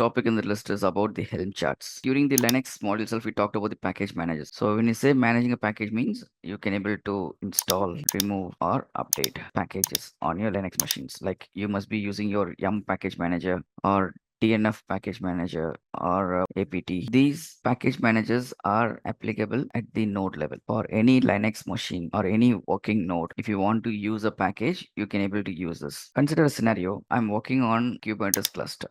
topic in the list is about the Helm charts. During the Linux module itself, we talked about the package managers. So when you say managing a package means you can able to install, remove or update packages on your Linux machines. Like you must be using your yum package manager or DNF package manager or APT. These package managers are applicable at the node level for any Linux machine or any working node. If you want to use a package, you can able to use this. Consider a scenario. I'm working on Kubernetes cluster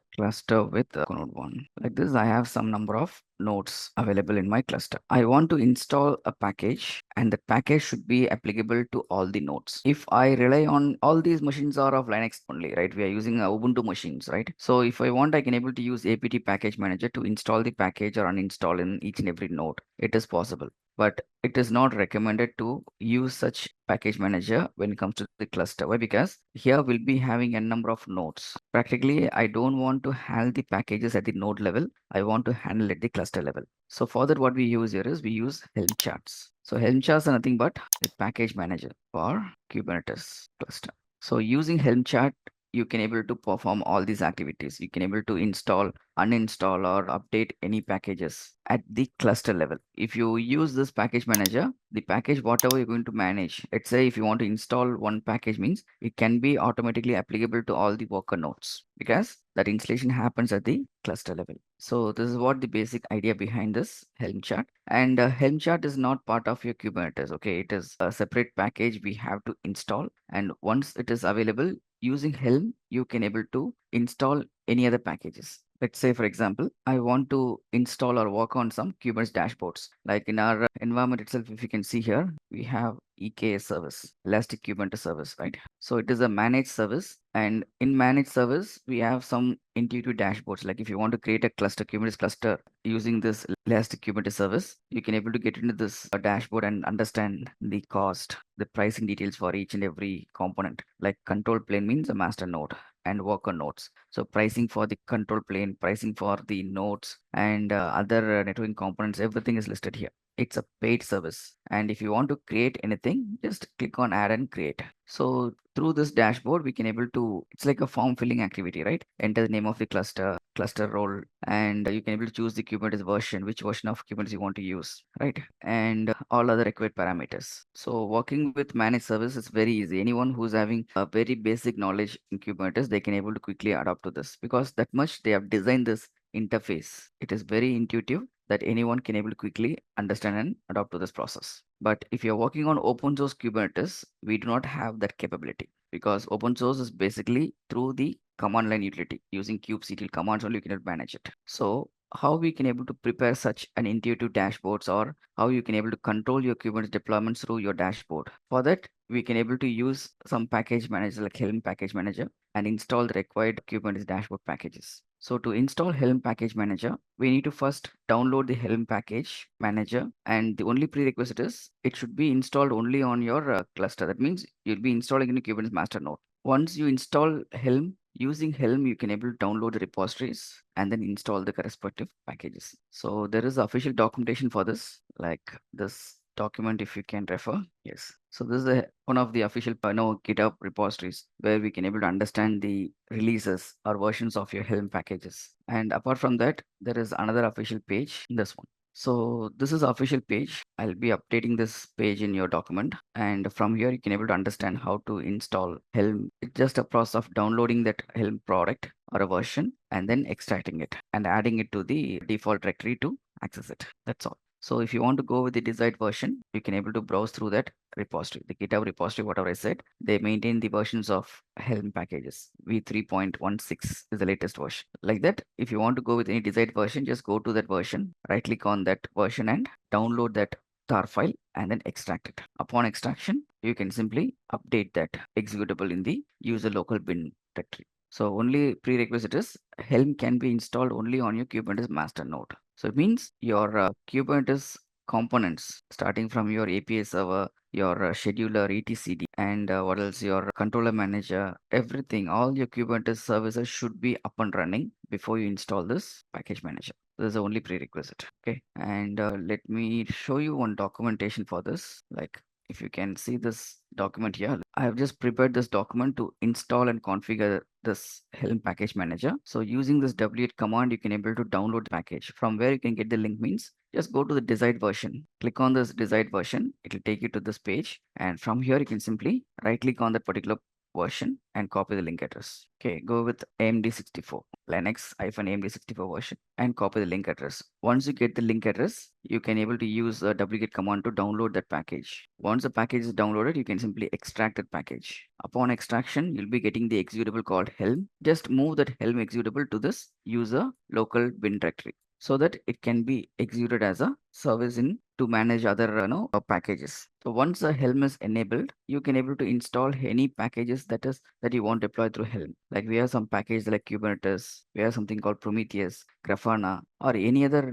with node 1. Like this, I have some number of nodes available in my cluster. I want to install a package and that package should be applicable to all the nodes. If I rely on all these machines are of Linux only, right? We are using Ubuntu machines, right? So if I want, I can able to use apt package manager to install the package or uninstall in each and every node. It is possible, but it is not recommended to use such package manager when it comes to the cluster. Why? Because here we'll be having a number of nodes. Practically, I don't want to handle the packages at the node level. I want to handle at the cluster level. So for that, what we use here is we use Helm charts. So Helm charts are nothing but the package manager for Kubernetes cluster. So using Helm chart, you can able to perform all these activities. You can able to install, uninstall or update any packages at the cluster level. If you use this package manager, the package whatever you're going to manage, let's say if you want to install one package means it can be automatically applicable to all the worker nodes because that installation happens at the cluster level. So this is what the basic idea behind this Helm chart. And Helm chart is not part of your Kubernetes. Okay, it is a separate package we have to install. And once it is available, using Helm, you can able to install any other packages. Let's say, for example, I want to install or work on some Kubernetes dashboards. Like in our environment itself, if you can see here, we have EKS service, Elastic Kubernetes service, right? So it is a managed service. And in managed service, we have some intuitive dashboards. Like if you want to create a cluster, Kubernetes cluster using this Elastic Kubernetes service, you can able to get into this dashboard and understand the cost, the pricing details for each and every component. Like control plane means a master node and worker nodes. So pricing for the control plane, pricing for the nodes and other networking components, everything is listed here. It's a paid service. And if you want to create anything, just click on add and create. So through this dashboard, we can able to, it's like a form filling activity, right? Enter the name of the cluster role, and you can able to choose the Kubernetes version, which version of Kubernetes you want to use, right? And all other required parameters. So working with managed service is very easy. Anyone who's having a very basic knowledge in Kubernetes, they can able to quickly adapt to this because that much they have designed this interface. It is very intuitive that anyone can able to quickly understand and adopt to this process. But if you're working on open source Kubernetes, we do not have that capability because open source is basically through the command line utility. Using kubectl commands only you can manage it. So how we can able to prepare such an intuitive dashboards, or how you can able to control your Kubernetes deployments through your dashboard. For that, we can able to use some package manager like Helm package manager and install the required Kubernetes dashboard packages. So to install Helm package manager, we need to first download the Helm package manager, and the only prerequisite is it should be installed only on your cluster. That means you'll be installing in a Kubernetes master node. Once you install Helm, using Helm, you can able to download the repositories and then install the correspective packages. So there is official documentation for this, like this document if you can refer. Yes. So this is one of the official GitHub repositories where we can able to understand the releases or versions of your Helm packages. And apart from that, there is another official page, this one. So this is official page. I'll be updating this page in your document, and from here you can able to understand how to install Helm. It's just a process of downloading that Helm product or a version and then extracting it and adding it to the default directory to access it. That's all. So if you want to go with the desired version, you can able to browse through that repository, the GitHub repository, whatever I said. They maintain the versions of Helm packages. V3.16 is the latest version. Like that, if you want to go with any desired version, just go to that version, right click on that version and download that tar file and then extract it. Upon extraction, you can simply update that executable in the user local bin directory. So only prerequisite is Helm can be installed only on your Kubernetes master node. So it means your Kubernetes components starting from your API server, your scheduler, etcd, and what else, your controller manager, everything, all your Kubernetes services should be up and running before you install this package manager. This is the only prerequisite. Okay, and let me show you one documentation for this. Like if you can see this document here, I have just prepared this document to install and configure this Helm package manager. So using this w8 command, you can able to download the package. From where you can get the link means just go to the desired version. Click on this desired version. It will take you to this page. And from here, you can simply right click on that particular version and copy the link address. Okay, go with AMD64, Linux-AMD64 version and copy the link address. Once you get the link address, you can able to use the wget command to download that package. Once the package is downloaded, you can simply extract that package. Upon extraction, you'll be getting the executable called Helm. Just move that Helm executable to this user local bin directory, so that it can be executed as a service in to manage other packages. So once the Helm is enabled, you can able to install any packages that you want to deploy through Helm. Like we have some packages like Kubernetes, we have something called Prometheus, Grafana, or any other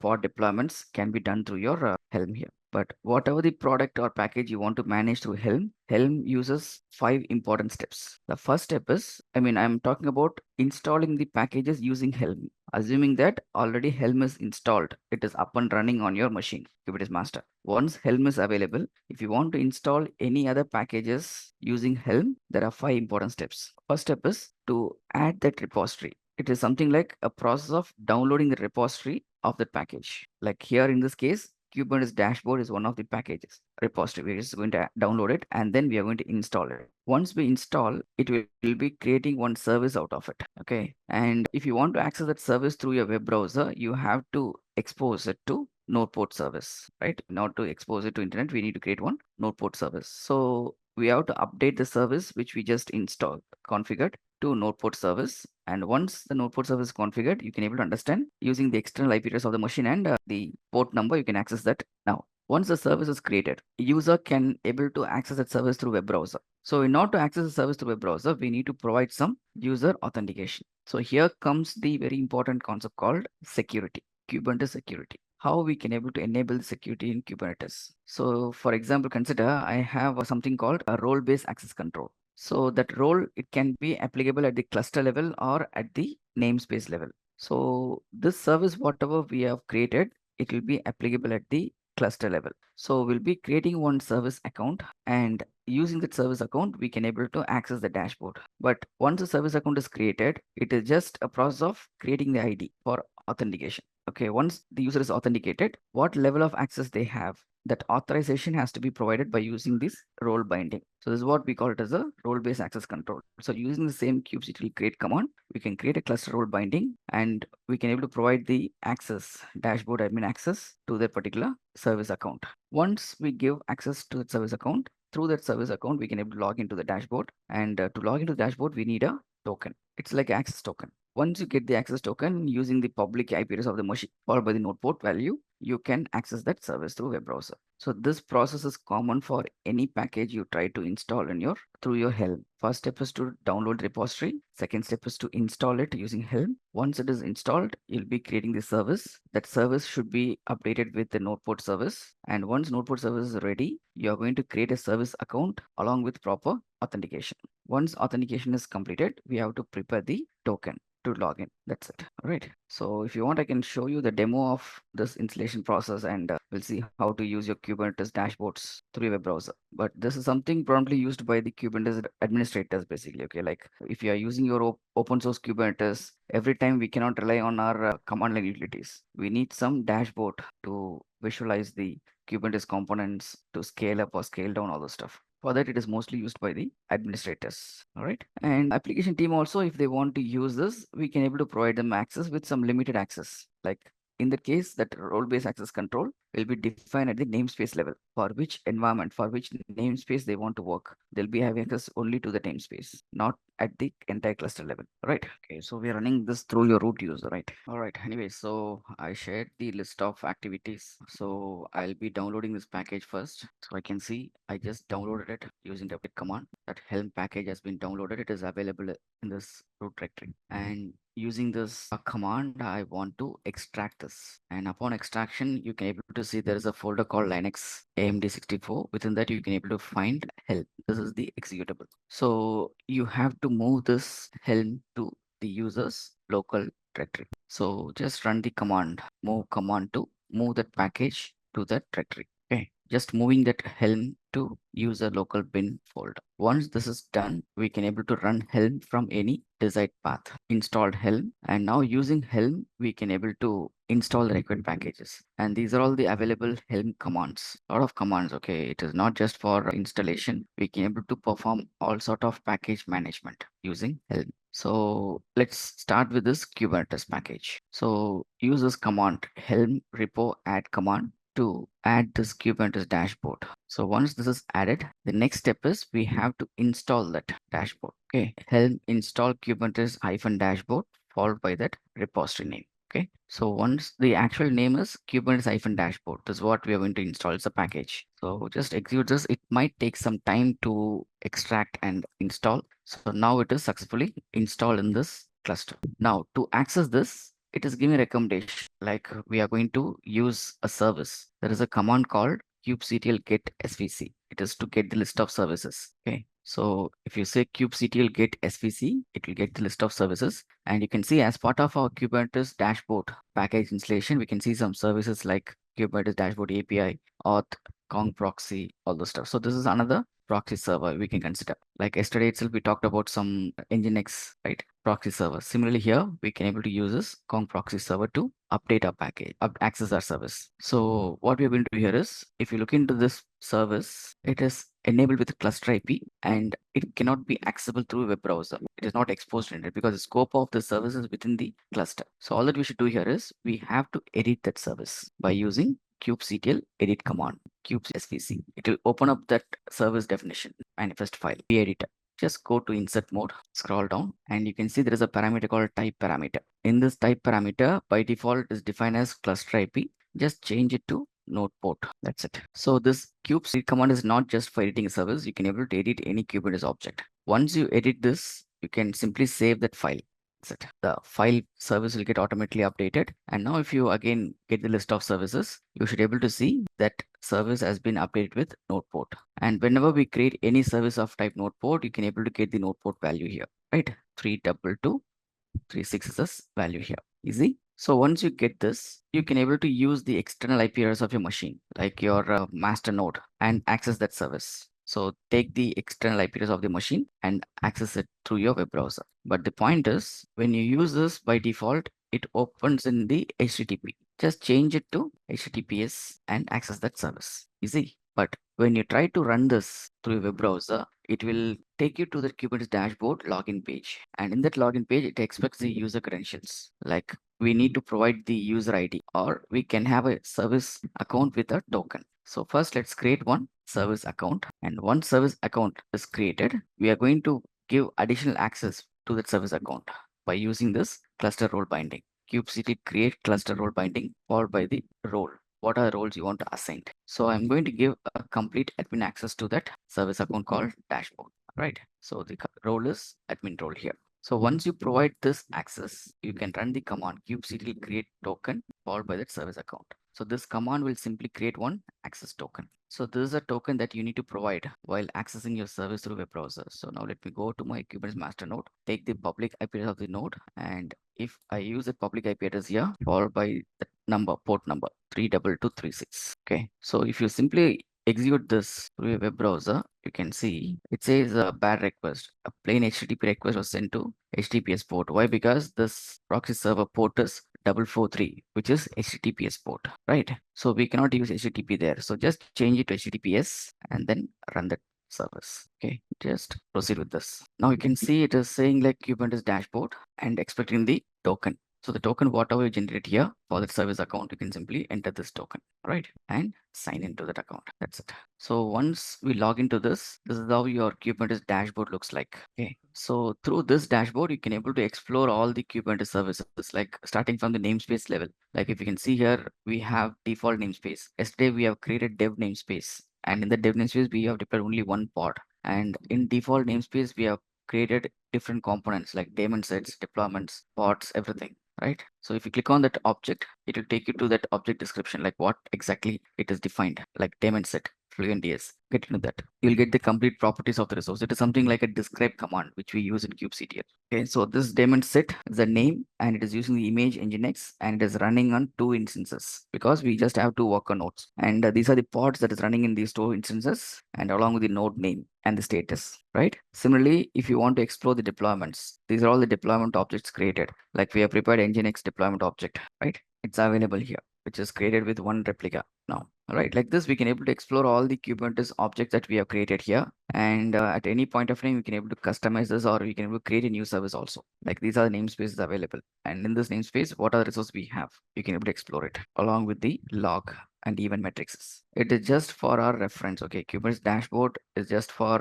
pod deployments can be done through your Helm here. But whatever the product or package you want to manage through Helm, Helm uses 5 important steps. The first step is, I'm talking about installing the packages using Helm. Assuming that already Helm is installed, it is up and running on your machine, Kubernetes master. Once Helm is available, if you want to install any other packages using Helm, there are 5 important steps. First step is to add that repository. It is something like a process of downloading the repository of the package. Like here in this case, Kubernetes Dashboard is one of the packages repository. We're just going to download it and then we are going to install it. Once we install, it will be creating one service out of it. Okay. And if you want to access that service through your web browser, you have to expose it to NodePort service, right? Not to expose it to internet, we need to create one NodePort service. So we have to update the service which we just installed, configured to NodePort service. And once the NodePort service is configured, you can able to understand using the external IP address of the machine and the port number, you can access that now. Once the service is created, user can able to access that service through web browser. So in order to access the service through web browser, we need to provide some user authentication. So here comes the very important concept called security, Kubernetes security. How we can able to enable security in Kubernetes. So for example, consider I have something called a role-based access control. So that role, it can be applicable at the cluster level or at the namespace level. So this service, whatever we have created, it will be applicable at the cluster level. So we'll be creating one service account, and using that service account, we can able to access the dashboard. But once the service account is created, it is just a process of creating the ID for authentication. Okay, once the user is authenticated, what level of access they have, that authorization has to be provided by using this role binding. So this is what we call it as a role-based access control. So using the same kubectl create command, we can create a cluster role binding and we can able to provide the access, dashboard admin access to that particular service account. Once we give access to that service account, through that service account, we can able to log into the dashboard. And to log into the dashboard, we need a token. It's like access token. Once you get the access token using the public IP address of the machine followed by the NodePort value, you can access that service through web browser. So this process is common for any package you try to install in through your Helm. First step is to download the repository. Second step is to install it using Helm. Once it is installed, you'll be creating the service. That service should be updated with the NodePort service. And once NodePort service is ready, you are going to create a service account along with proper authentication. Once authentication is completed, we have to prepare the token to log in. That's it. All right. So if you want, I can show you the demo of this installation process and we'll see how to use your Kubernetes dashboards through your web browser. But this is something promptly used by the Kubernetes administrators basically. Okay, like if you are using your open source Kubernetes, every time we cannot rely on our command line utilities. We need some dashboard to visualize the Kubernetes components, to scale up or scale down all the stuff. For that, it is mostly used by the administrators. All right. And application team also, if they want to use this, we can able to provide them access with some limited access. Like in that case, that role-based access control will be defined at the namespace level for which environment, for which namespace they want to work. They'll be having access only to the namespace, not at the entire cluster level. Right. Okay. So we're running this through your root user, right? All right. Anyway, so I shared the list of activities. So I'll be downloading this package first. So I can see I just downloaded it using the command. That Helm package has been downloaded. It is available in this root directory. And using this command, I want to extract this. And upon extraction, you can able to see there is a folder called Linux AMD64. Within that, you can able to find Helm. This is the executable. So you have to move this Helm to the user's local directory. So just run the command, move command to move that package to that directory. Okay. just moving that Helm to user local bin folder. Once this is done, we can able to run Helm from any desired path. Installed Helm, and now using Helm, we can able to install the required packages. And these are all the available Helm commands. A lot of commands, okay. It is not just for installation. We can able to perform all sort of package management using Helm. So let's start with this Kubernetes package. So use this command Helm repo add command to add this Kubernetes dashboard. So once this is added, the next step is we have to install that dashboard. Okay, Helm install Kubernetes -dashboard followed by that repository name. Okay, so once the actual name is Kubernetes dashboard, this is what we are going to install. It's a package. So just execute this. It might take some time to extract and install. So now it is successfully installed in this cluster. Now to access this, it is giving a recommendation like we are going to use a service. There is a command called kubectl get svc. It is to get the list of services. Okay, so if you say kubectl get svc, it will get the list of services. And you can see as part of our Kubernetes dashboard package installation, we can see some services like Kubernetes dashboard API, auth, Kong proxy, all the stuff. So this is another proxy server we can consider. Like yesterday itself, we talked about some Nginx, right? Proxy server. Similarly here, we can able to use this Kong proxy server to update our package, access our service. So what we are going to do here is, if you look into this service, it is enabled with ClusterIP and it cannot be accessible through a web browser. It is not exposed in it because the scope of the service is within the cluster. So all that we should do here is we have to edit that service by using kubectl edit command, kubesvc. It will open up that service definition manifest file, the editor. Just go to insert mode, scroll down, and you can see there is a parameter called type parameter. In this type parameter, by default is defined as ClusterIP. Just change it to NodePort. That's it. So this kubectl command is not just for editing a service. You can able to edit any Kubernetes object. Once you edit this, you can simply save that file. That's it. The file service will get automatically updated. And now if you again get the list of services, you should able to see that service has been updated with NodePort. And whenever we create any service of type NodePort, you can able to get the NodePort value here, right? 32236 is this value here. Easy. So once you get this, you can able to use the external IP address of your machine, like your master node, and access that service. So take the external IP address of the machine and access it through your web browser. But the point is, when you use this by default, it opens in the HTTP. Just change it to HTTPS and access that service. Easy. But when you try to run this through a web browser, it will take you to the Kubernetes dashboard login page. And in that login page, it expects the user credentials. Like we need to provide the user ID, or we can have a service account with a token. So first let's create one service account. And once service account is created, we are going to give additional access to that service account by using this cluster role binding. kubectl create cluster role binding followed by the role. What are the roles you want to assign? So I'm going to give a complete admin access to that service account called dashboard, right? So the role is admin role here. So once you provide this access, you can run the command kubectl create token followed by that service account. So this command will simply create one access token. So this is a token that you need to provide while accessing your service through web browser. So now let me go to my Kubernetes master node, take the public IP address of the node, and if I use a public IP address here, followed by the number, port number 32236. Okay, so if you simply execute this through a web browser, you can see it says a bad request. A plain HTTP request was sent to HTTPS port. Why? Because this proxy server port is 443, which is HTTPS port, right? So we cannot use HTTP there. So just change it to HTTPS and then run that service. Okay, just proceed with this. Now you can see it is saying like Kubernetes dashboard and expecting the token. So the token, whatever you generate here for that service account, you can simply enter this token, right? And sign into that account. That's it. So once we log into this is how your Kubernetes dashboard looks like. Okay. So through this dashboard, you can able to explore all the Kubernetes services, like starting from the namespace level. Like if you can see here, we have default namespace. Yesterday, we have created dev namespace. And in the dev namespace, we have deployed only one pod. And in default namespace, we have created different components like daemon sets, deployments, pods, everything, right? So if you click on that object, it will take you to that object description, like what exactly it is defined, like daemon set, fluent yes. Get into that. You'll get the complete properties of the resource. It is something like a describe command which we use in kubectl. Okay, so this daemon set is a name and it is using the image nginx and it is running on 2 instances because we just have to work on nodes. And these are the pods that is running in these 2 instances and along with the node name and the status, right? Similarly, if you want to explore the deployments, these are all the deployment objects created. Like we have prepared nginx deployment object, right? It's available here, which is created with one replica now. All right, like this, we can able to explore all the Kubernetes objects that we have created here. And at any point of time, we can able to customize this or we can able to create a new service also. Like these are the namespaces available. And in this namespace, what are the resources we have? You can able to explore it along with the log and event metrics. It is just for our reference. Okay, Kubernetes dashboard is just for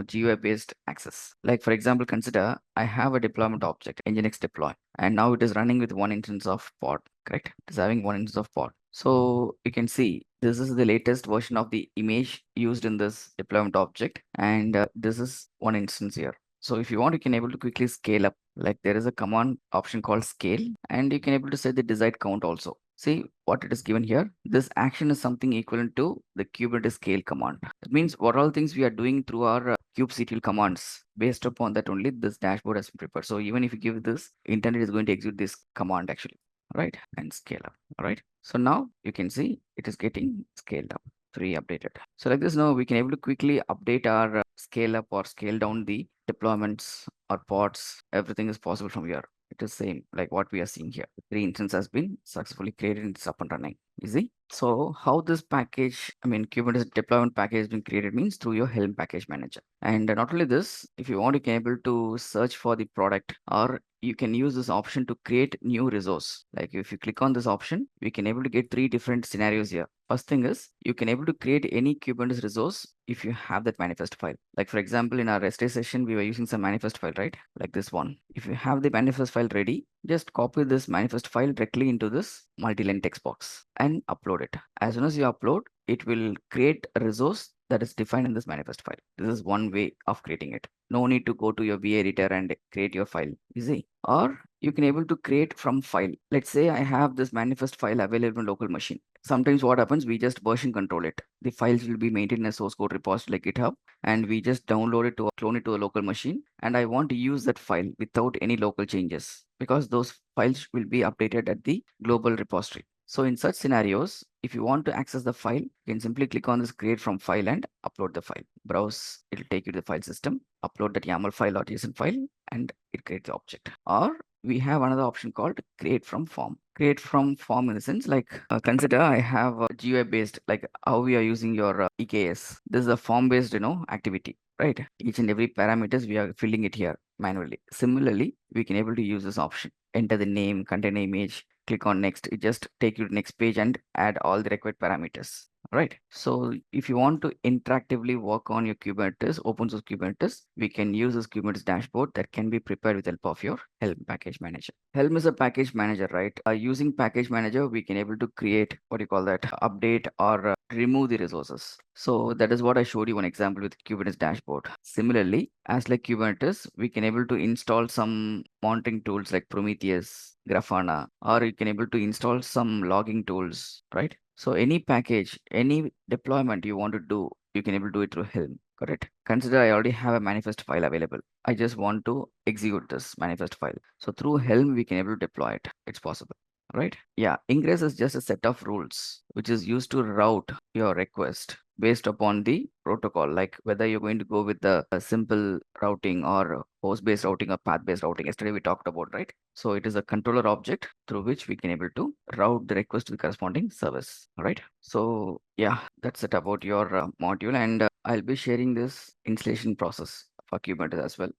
GUI based access. Like for example, consider I have a deployment object, nginx deploy, and now it is running with one instance of pod, correct? It is having one instance of pod. So you can see this is the latest version of the image used in this deployment object, and this is one instance here. So if you want, you can able to quickly scale up. Like there is a command option called scale, and you can able to set the desired count also. See what it is given here. This action is something equivalent to the Kubernetes scale command. That means what all things we are doing through our kubectl commands. Based upon that only this dashboard has been prepared. So even if you give this, internet is going to execute this command actually, right? And scale up. All right. So now you can see it is getting scaled up, updated. So like this now we can able to quickly update our scale up or scale down the deployments or pods. Everything is possible from here. It is same like what we are seeing here. The 3 instance has been successfully created and it's up and running. Easy. So how this package, Kubernetes deployment package has been created means through your Helm package manager. And not only this, if you want, you can able to search for the product or you can use this option to create new resource. Like if you click on this option, we can able to get 3 different scenarios here. First thing is you can able to create any Kubernetes resource if you have that manifest file. Like for example, in our rest session, we were using some manifest file, right? Like this one. If you have the manifest file ready, just copy this manifest file directly into this multi-line text box and upload it. As soon as you upload, it will create a resource that is defined in this manifest file. This is one way of creating it. No need to go to your V editor and create your file. Easy. Or you can able to create from file. Let's say I have this manifest file available in local machine. Sometimes what happens, we just version control it. The files will be maintained in a source code repository like GitHub, and we just download it to clone it to a local machine. And I want to use that file without any local changes because those files will be updated at the global repository. So in such scenarios, if you want to access the file, you can simply click on this create from file and upload the file. Browse, it'll take you to the file system, upload that YAML file or JSON file, and it creates the object. Or we have another option called create from form. Create from form in the sense like consider I have a GUI based, like how we are using your EKS. This is a form based, activity, right? Each and every parameters we are filling it here manually. Similarly, we can able to use this option. Enter the name, container image, click on next. It just take you to next page and add all the required parameters. Right. So if you want to interactively work on your Kubernetes, open source Kubernetes, we can use this Kubernetes dashboard that can be prepared with help of your Helm package manager. Helm is a package manager, right? Using package manager, we can able to create what you call that update or remove the resources. So that is what I showed you one example with Kubernetes dashboard. Similarly, as like Kubernetes, we can able to install some monitoring tools like Prometheus, Grafana, or you can able to install some logging tools, right? So any package, any deployment you want to do, you can able to do it through Helm. Correct. Consider I already have a manifest file available. I just want to execute this manifest file. So through Helm, we can able to deploy it. It's possible. Right? Yeah. Ingress is just a set of rules which is used to route your request based upon the protocol, like whether you're going to go with the simple routing or host-based routing or path-based routing. Yesterday we talked about, right? So it is a controller object through which we can able to route the request to the corresponding service. All right. So yeah, that's it about your module, and I'll be sharing this installation process for Kubernetes as well.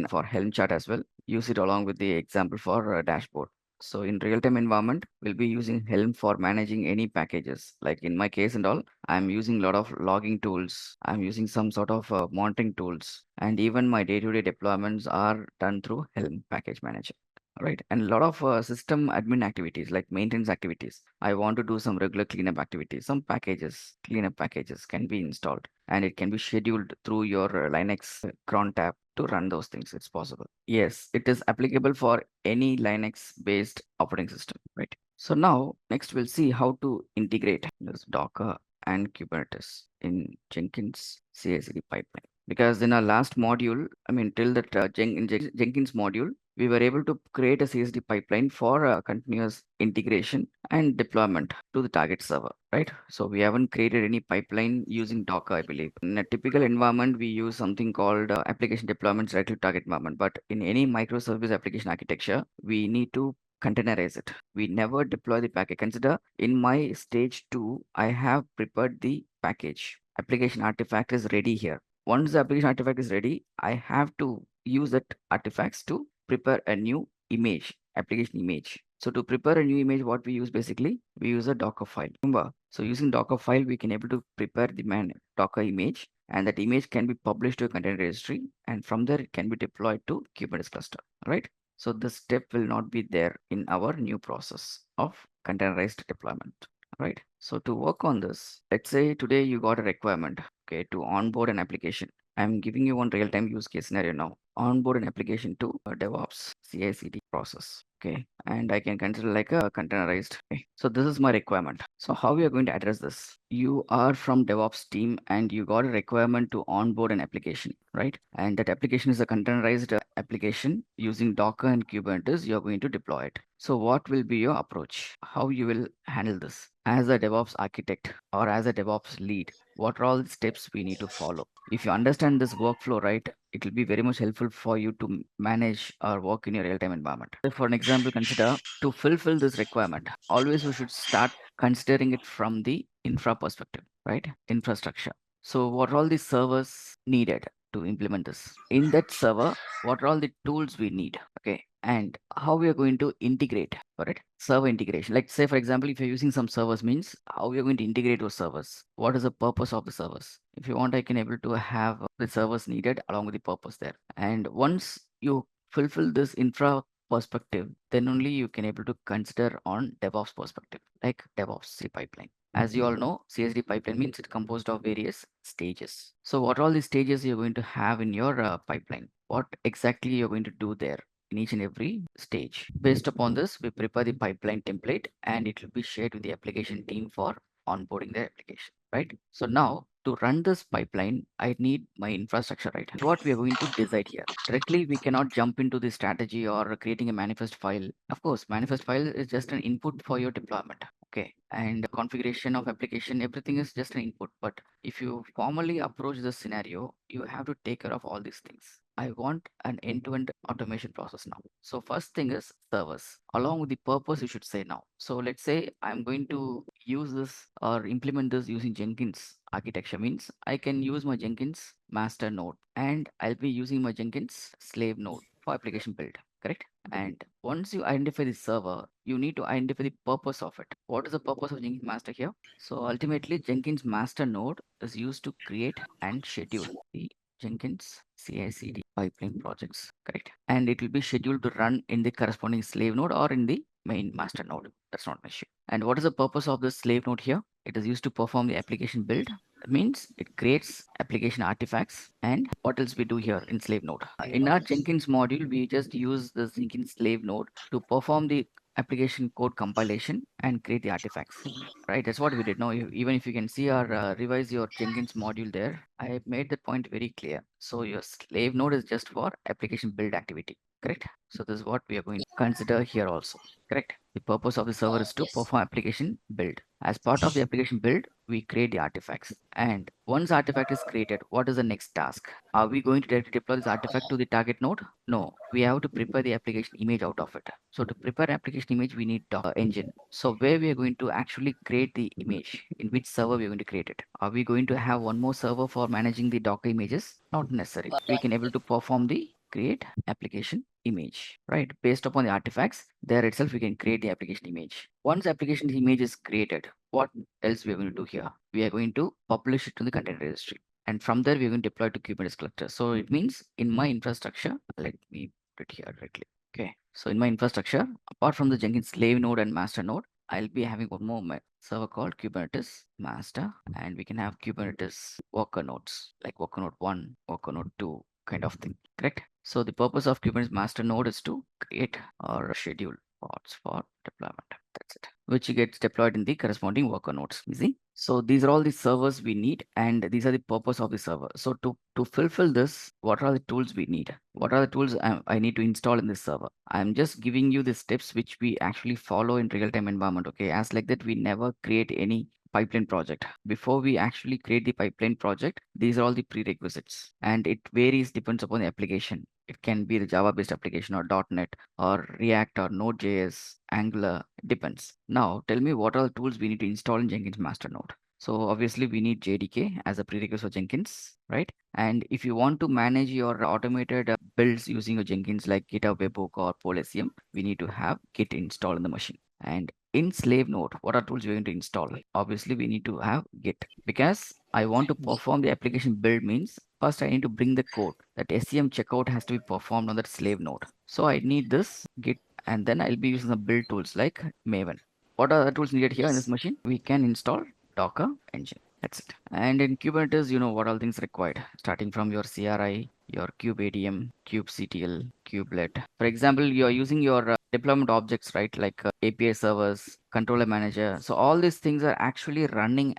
For Helm chart as well. Use it along with the example for dashboard. So in real-time environment, we'll be using Helm for managing any packages. Like in my case and all, I'm using a lot of logging tools. I'm using some sort of monitoring tools. And even my day-to-day deployments are done through Helm package manager. Right. And a lot of system admin activities like maintenance activities. I want to do some regular cleanup activities. Some packages, cleanup packages can be installed and it can be scheduled through your Linux cron tab to run those things. It's possible. Yes, it is applicable for any Linux based operating system, right? So now next we'll see how to integrate this Docker and Kubernetes in Jenkins CI/CD pipeline. Because in our last module, I mean, till that Jenkins module, we were able to create a CSD pipeline for continuous integration and deployment to the target server, right? So we haven't created any pipeline using Docker, I believe. In a typical environment, we use something called application deployments directly to target environment. But in any microservice application architecture, we need to containerize it. We never deploy the package. Consider in my stage 2, I have prepared the package. Application artifact is ready here. Once the application artifact is ready, I have to use that artifacts to prepare a new image, application image. So to prepare a new image, what we use basically, we use a Docker file. Remember, so using Docker file, we can able to prepare the Docker image, and that image can be published to a container registry, and from there it can be deployed to Kubernetes cluster. All right. So this step will not be there in our new process of containerized deployment. Right. So to work on this, let's say today you got a requirement, okay, to onboard an application. I'm giving you one real-time use case scenario now. Onboard an application to a DevOps CI/CD process. Okay, and I can consider like a containerized. Okay, so this is my requirement. So how we are going to address this? You are from DevOps team and you got a requirement to onboard an application, right? And that application is a containerized application using Docker and Kubernetes. You're going to deploy it. So what will be your approach? How you will handle this? As a DevOps architect or as a DevOps lead, what are all the steps we need to follow? If you understand this workflow, right, it will be very much helpful for you to manage or work in your real-time environment. For an example, consider to fulfill this requirement, always we should start considering it from the infra perspective, right? Infrastructure. So what are all the servers needed to implement this? In that server, what are all the tools we need? Okay. And how we are going to integrate, correct? Server integration. Like say, for example, if you're using some servers means how we are going to integrate those servers. What is the purpose of the servers? If you want, I can able to have the servers needed along with the purpose there. And once you fulfill this infra perspective, then only you can able to consider on DevOps perspective, like DevOps C pipeline. As you all know, CSD pipeline means it's composed of various stages. So what are all the stages you're going to have in your pipeline? What exactly you're going to do there in each and every stage? Based upon this, we prepare the pipeline template and it will be shared with the application team for onboarding the application, right? So now to run this pipeline, I need my infrastructure, right? What we are going to decide here. Directly, we cannot jump into the strategy or creating a manifest file. Of course, manifest file is just an input for your deployment. Okay, and the configuration of application, everything is just an input. But if you formally approach this scenario, you have to take care of all these things. I want an end-to-end automation process now. So first thing is servers. Along with the purpose, you should say now. So let's say I'm going to use this or implement this using Jenkins architecture means I can use my Jenkins master node and I'll be using my Jenkins slave node for application build, correct? And once you identify the server, you need to identify the purpose of it. What is the purpose of Jenkins master here? So ultimately, Jenkins master node is used to create and schedule the Jenkins CI/CD pipeline projects, correct? And it will be scheduled to run in the corresponding slave node or in the main master node. That's not an issue. And what is the purpose of this slave node here? It is used to perform the application build. That means it creates application artifacts. And what else we do here in slave node? In our Jenkins module, we just use the Jenkins slave node to perform the application code compilation and create the artifacts, right? That's what we did. Now, even if you can see or revise your Jenkins module there, I made that point very clear. So your slave node is just for application build activity, correct? So this is what we are going to consider here also, correct? The purpose of the server is to perform application build. As part of the application build, we create the artifacts. And once artifact is created, what is the next task? Are we going to directly deploy this artifact to the target node? No, we have to prepare the application image out of it. So to prepare application image, we need Docker engine. So where we are going to actually create the image, in which server we are going to create it? Are we going to have one more server for managing the Docker images? Not necessary. We can able to perform the create application image, right? Based upon the artifacts, there itself we can create the application image. Once application image is created, what else we are going to do here? We are going to publish it to the container registry. And from there, we're going to deploy to Kubernetes cluster. So it means in my infrastructure, let me put it here directly. Okay. So in my infrastructure, apart from the Jenkins slave node and master node, I'll be having one more server called Kubernetes master, and we can have Kubernetes worker nodes like worker node 1, worker node 2 kind of thing, correct? So the purpose of Kubernetes master node is to create or schedule pods for deployment. That's it, which gets deployed in the corresponding worker nodes. Easy. So these are all the servers we need, and these are the purpose of the server. So to fulfill this, what are the tools we need? What are the tools I need to install in this server? I'm just giving you the steps which we actually follow in real-time environment. Okay, as like that, we never create any pipeline project. Before we actually create the pipeline project, these are all the prerequisites, and it varies depends upon the application. It can be the Java-based application or .NET or React or Node.js, Angular, depends. Now, tell me what are the tools we need to install in Jenkins master node. So obviously we need JDK as a prerequisite for Jenkins, right? And if you want to manage your automated builds using your Jenkins like GitHub Webhook or PolSCM, we need to have Git installed in the machine. And in slave node, what are tools we're going to install? Obviously, we need to have Git because I want to perform the application build means first I need to bring the code that SCM checkout has to be performed on that slave node. So I need this Git, and then I'll be using the build tools like Maven. What are the tools needed here in this machine? We can install Docker engine. That's it. And in Kubernetes, you know what all things required, starting from your CRI, your kubeadm, kubectl, kubelet. For example, you are using your deployment objects, right? Like API servers, controller manager. So all these things are actually running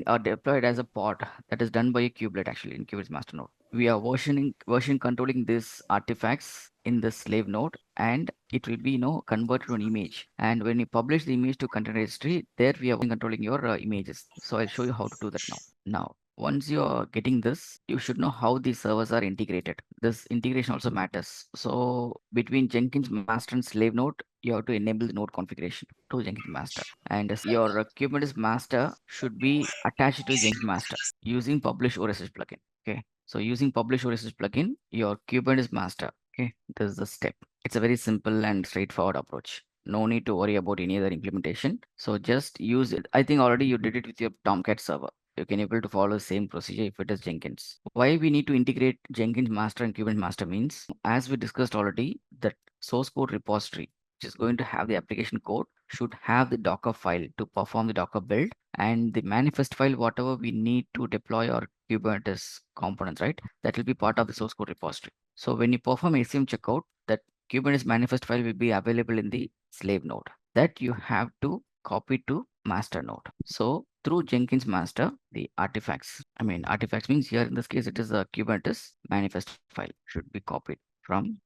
or deployed as a pod that is done by a kubelet actually in Kubernetes master node. We are version controlling these artifacts in the slave node, and it will be converted to an image. And when you publish the image to container registry, there we are controlling your images. So I'll show you how to do that now. Once you are getting this, you should know how these servers are integrated. This integration also matters. So between Jenkins master and slave node, you have to enable the node configuration to Jenkins master. And your Kubernetes master should be attached to Jenkins master using publish OSS plugin. Okay. So using publish OSS plugin, your Kubernetes master. Okay. This is the step. It's a very simple and straightforward approach. No need to worry about any other implementation. So just use it. I think already you did it with your Tomcat server. You can able to follow the same procedure if it is Jenkins. Why we need to integrate Jenkins master and Kubernetes master means, as we discussed already, that source code repository, which is going to have the application code, should have the Docker file to perform the Docker build, and the manifest file, whatever we need to deploy our Kubernetes components, right? That will be part of the source code repository. So when you perform ACM checkout, that Kubernetes manifest file will be available in the slave node that you have to copy to master node. So through Jenkins master, the artifacts means here in this case it is a Kubernetes manifest file should be copied from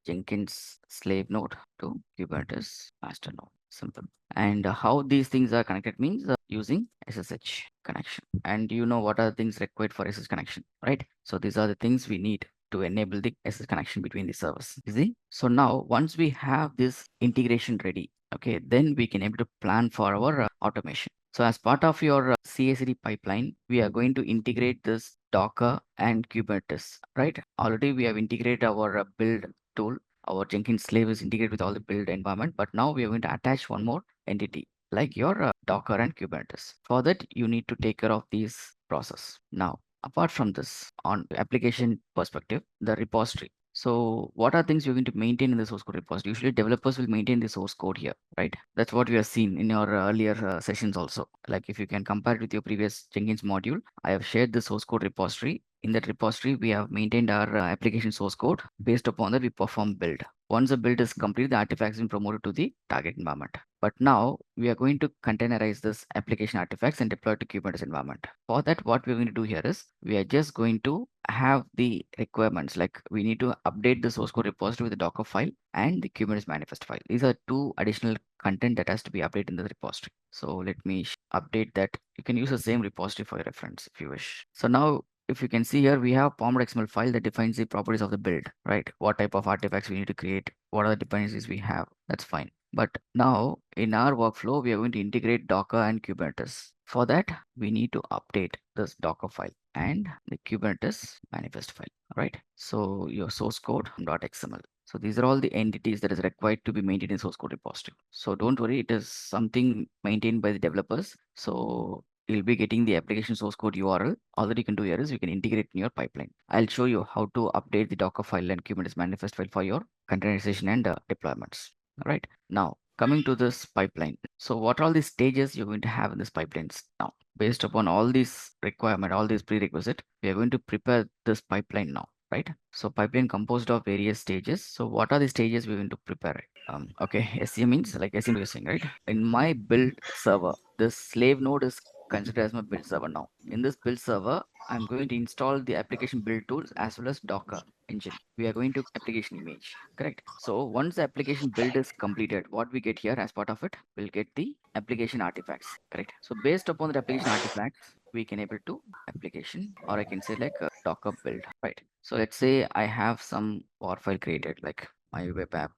Jenkins slave node to Kubernetes master node. Simple. And how these things are connected means using SSH connection. And you know what are the things required for SSH connection, right? So these are the things we need to enable the SSH connection between the servers. Easy. So now once we have this integration ready, okay, then we can able to plan for our automation. So as part of your CI/CD pipeline, we are going to integrate this Docker and Kubernetes, right? Already we have integrated our build tool. Our Jenkins slave is integrated with all the build environment, but now we are going to attach one more entity like your Docker and Kubernetes. For that, you need to take care of these process. Now, apart from this, on application perspective, the repository. So what are things you're going to maintain in the source code repository? Usually developers will maintain the source code here, right? That's what we have seen in your earlier sessions also. Like if you can compare it with your previous Jenkins module, I have shared the source code repository. In that repository, we have maintained our application source code. Based upon that, we perform build. Once the build is complete, the artifacts is promoted to the target environment. But now we are going to containerize this application artifacts and deploy to Kubernetes environment. For that, what we're going to do here is we are just going to have the requirements, like we need to update the source code repository with the Docker file and the Kubernetes manifest file. These are two additional content that has to be updated in the repository. So let me update that. You can use the same repository for your reference if you wish. So now if you can see here, we have pom.xml file that defines the properties of the build, right? What type of artifacts we need to create, what are the dependencies we have, that's fine. But now in our workflow, we are going to integrate Docker and Kubernetes. For that, we need to update this Docker file and the Kubernetes manifest file, right? So your source code.xml. So these are all the entities that is required to be maintained in source code repository. So don't worry, it is something maintained by the developers. So you'll be getting the application source code URL. All that you can do here is you can integrate in your pipeline. I'll show you how to update the Docker file and Kubernetes manifest file for your containerization and deployments. All right. Now coming to this pipeline. So what are all the stages you're going to have in this pipelines now? Based upon all these requirement, all these prerequisite, we are going to prepare this pipeline now. right? So pipeline composed of various stages. So what are the stages we're going to prepare? Okay, SCM means like SCM you're saying, right? In my build server, this slave node is considered as my build server now. In this build server, I'm going to install the application build tools as well as Docker engine. We are going to application image, correct? So once the application build is completed, what we get here as part of it, we'll get the application artifacts, correct? So based upon the application artifacts, we can able to application, or I can say like a Docker build, right? So let's say I have some war file created like my web app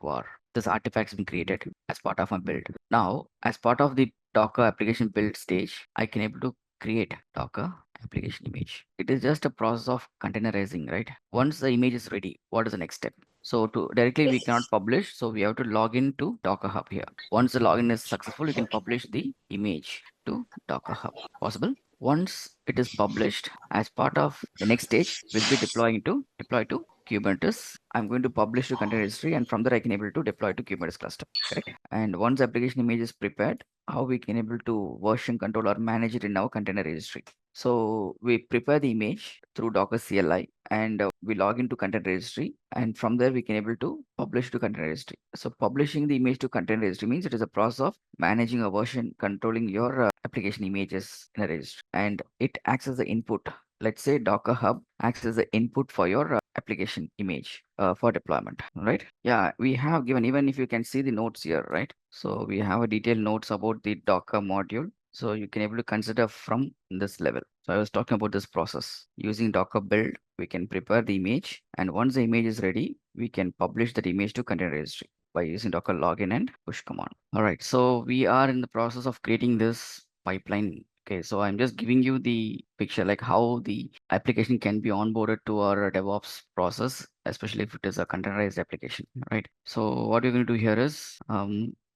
.war. This artifact's been created as part of my build. Now, as part of the Docker application build stage, I can able to create Docker application image. It is just a process of containerizing, right? Once the image is ready, what is the next step? So to directly we cannot publish, so we have to log into Docker Hub here. Once the login is successful, you can publish the image to Docker Hub. Possible? Once it is published, as part of the next stage, we'll be deploy to Kubernetes. I'm going to publish to container registry, and from there I can able to deploy to Kubernetes cluster. Correct. And once application image is prepared, how we can able to version control or manage it in our container registry. So we prepare the image through Docker CLI, and we log into container registry, and from there we can able to publish to container registry. So publishing the image to container registry means it is a process of managing a version, controlling your application images in a registry, and it acts as the input. Let's say Docker Hub acts as the input for your application image for deployment, right? Yeah, we have given, even if you can see the notes here, right? So we have a detailed notes about the Docker module. So you can able to consider from this level. So I was talking about this process. Using Docker build, we can prepare the image, and once the image is ready, we can publish that image to container registry by using Docker login and push command. All right, so we are in the process of creating this pipeline. Okay, so I'm just giving you the picture like how the application can be onboarded to our DevOps process, especially if it is a containerized application, right? So what we're going to do here is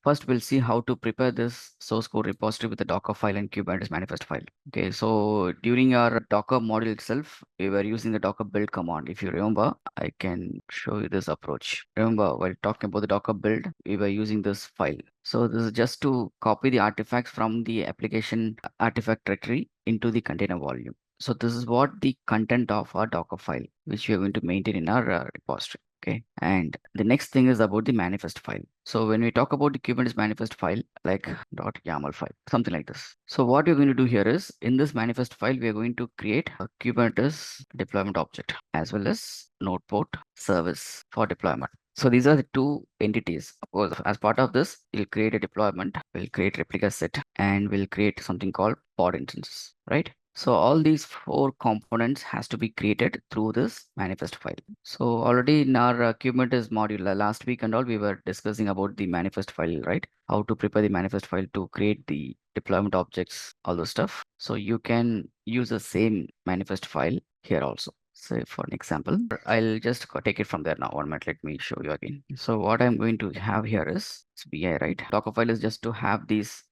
first we'll see how to prepare this source code repository with the Docker file and Kubernetes manifest file. Okay, so during our Docker module itself, we were using the Docker build command. If you remember, I can show you this approach. Remember, while talking about the Docker build, we were using this file. So this is just to copy the artifacts from the application artifact directory into the container volume. So this is what the content of our Docker file, which we are going to maintain in our repository. Okay, and the next thing is about the manifest file. So when we talk about the Kubernetes manifest file, like .yaml file, something like this. So what we're going to do here is, in this manifest file, we are going to create a Kubernetes deployment object as well as NodePort service for deployment. So these are the two entities. Of course, as part of this, we'll create a deployment, we'll create replica set, and we'll create something called pod instances, right? So all these four components has to be created through this manifest file. So already in our Kubernetes module last week and all, we were discussing about the manifest file, right? How to prepare the manifest file to create the deployment objects, all those stuff. So you can use the same manifest file here also. So for an example, I'll just take it from there now. 1 minute, let me show you again. So what I'm going to have here is it's BI, right? Docker file is just to have these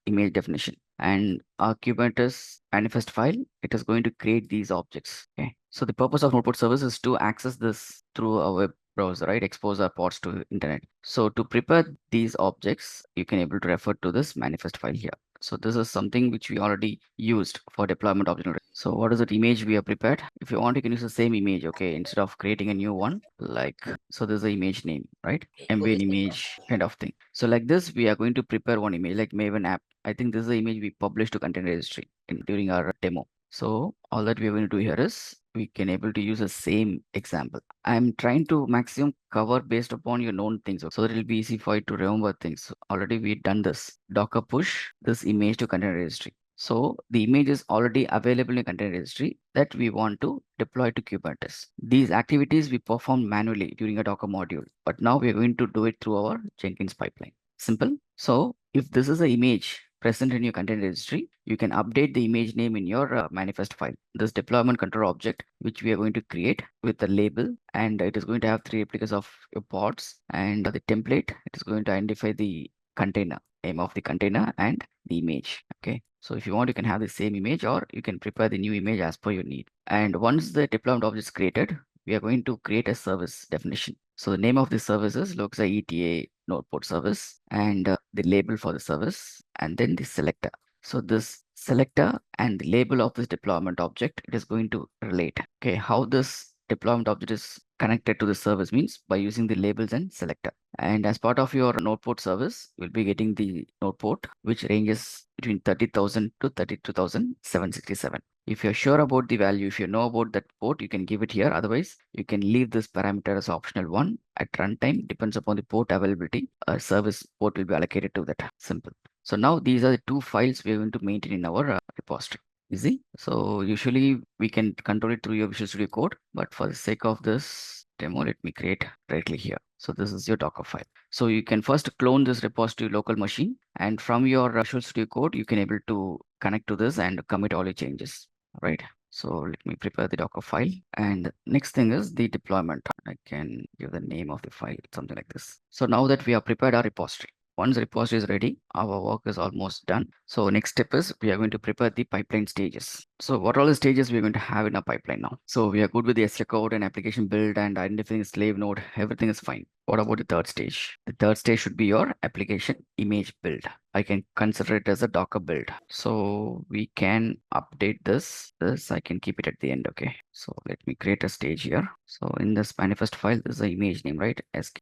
image definition, and our Kubernetes manifest file, it is going to create these objects. Okay. So the purpose of NodePort service is to access this through a web browser, right? Expose our ports to internet. So to prepare these objects, you can able to refer to this manifest file here. So this is something which we already used for deployment object. So what is that image we have prepared? If you want, you can use the same image, okay? Instead of creating a new one, like, so there's the image name, right? Ambient image kind of thing. So like this, we are going to prepare one image like Maven app. I think this is the image we published to container registry during our demo. So all that we are going to do here is we can able to use the same example. I'm trying to maximum cover based upon your known things, so that it'll be easy for you to remember things. So already we've done this. Docker push this image to container registry. So the image is already available in container registry that we want to deploy to Kubernetes. These activities we perform manually during a Docker module, but now we're going to do it through our Jenkins pipeline. Simple. So if this is an image present in your container registry, you can update the image name in your manifest file. This deployment control object, which we are going to create with a label, and it is going to have 3 replicas of your pods, and the template, it is going to identify the container, name of the container and the image. Okay. So if you want, you can have the same image, or you can prepare the new image as per your need. And once the deployment object is created, we are going to create a service definition. So the name of the services looks like ETA NodePort service, and the label for the service, and then the selector. So this selector and the label of this deployment object, it is going to relate. Okay, how this deployment object is connected to the service means by using the labels and selector. And as part of your NodePort service, you'll be getting the NodePort, which ranges between 30,000 to 32,767. If you're sure about the value, if you know about that port, you can give it here. Otherwise, you can leave this parameter as optional one. At runtime, depends upon the port availability, a service port will be allocated to that. Simple. So now these are the two files we are going to maintain in our repository. Easy. So usually we can control it through your Visual Studio Code, but for the sake of this demo, let me create directly here. So this is your Docker file. So you can first clone this repository local machine, and from your Visual Studio Code, you can able to connect to this and commit all your changes. Right. So let me prepare the Docker file. And next thing is the deployment. I can give the name of the file, something like this. So now that we have prepared our repository, once the repository is ready, our work is almost done. So next step is we are going to prepare the pipeline stages. So what are all the stages we're going to have in our pipeline now? So we are good with the SDK code and application build and identifying slave node. Everything is fine. What about the third stage? The third stage should be your application image build. I can consider it as a Docker build. So we can update this. I can keep it at the end. Okay. So let me create a stage here. So in this manifest file, this is the image name, right?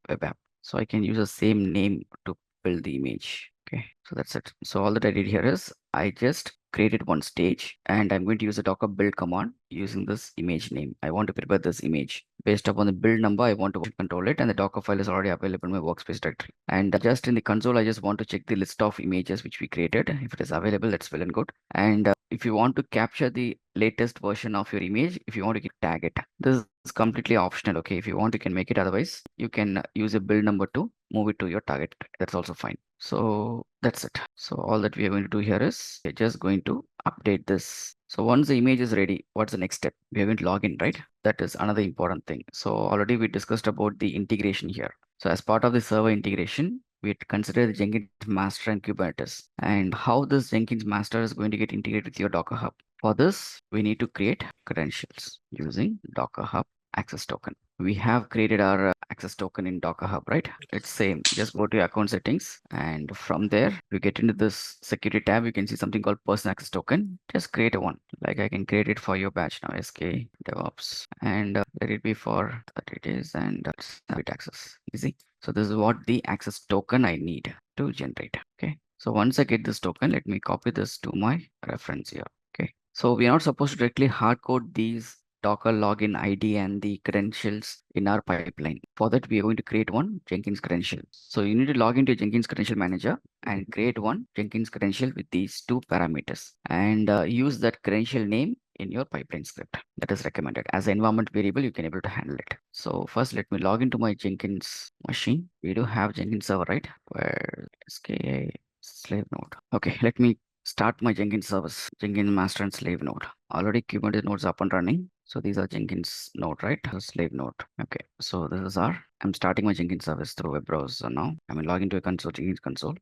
Web app. So I can use the same name to build the image. Okay, so that's it. So all that I did here is I just created one stage and I'm going to use a docker build command using this image name. I want to prepare this image based upon the build number. I want to control it, and the Docker file is already available in my workspace directory. And just in the console, I just want to check the list of images which we created. If it is available, that's well and good. And if you want to capture the latest version of your image, if you want to tag it, this is completely optional. Okay, if you want, you can make it. Otherwise, you can use a build number to move it to your target. That's also fine. So that's it. So all that we are going to do here is we're just going to update this. So once the image is ready, what's the next step? We are going to log in, right? That is another important thing. So already we discussed about the integration here. So as part of the server integration, we consider the Jenkins master and Kubernetes, and how this Jenkins master is going to get integrated with your Docker Hub. For this, we need to create credentials using Docker Hub access token. We have created our access token in Docker Hub, right? It's same. Just go to your account settings, and from there, you get into this security tab. You can see something called person access token. Just create a one. Like I can create it for your batch now, SK DevOps, and let it be for 30 days and bit access. Easy. So this is what the access token I need to generate. Okay. So once I get this token, let me copy this to my reference here. Okay. So we are not supposed to directly hard code these Docker login ID and the credentials in our pipeline. For that, we are going to create one Jenkins credential. So you need to log into Jenkins credential manager and create one Jenkins credential with these two parameters, and use that credential name in your pipeline script. That is recommended. As an environment variable, you can able to handle it. So first, let me log into my Jenkins machine. We do have Jenkins server, right? Where SKA slave node. Okay, let me start my Jenkins service, Jenkins master and slave node. Already Kubernetes nodes up and running. So these are Jenkins node, right? Slave node. Okay, so this is I'm starting my Jenkins service through web browser now. I'm going to log into a console, Jenkins console.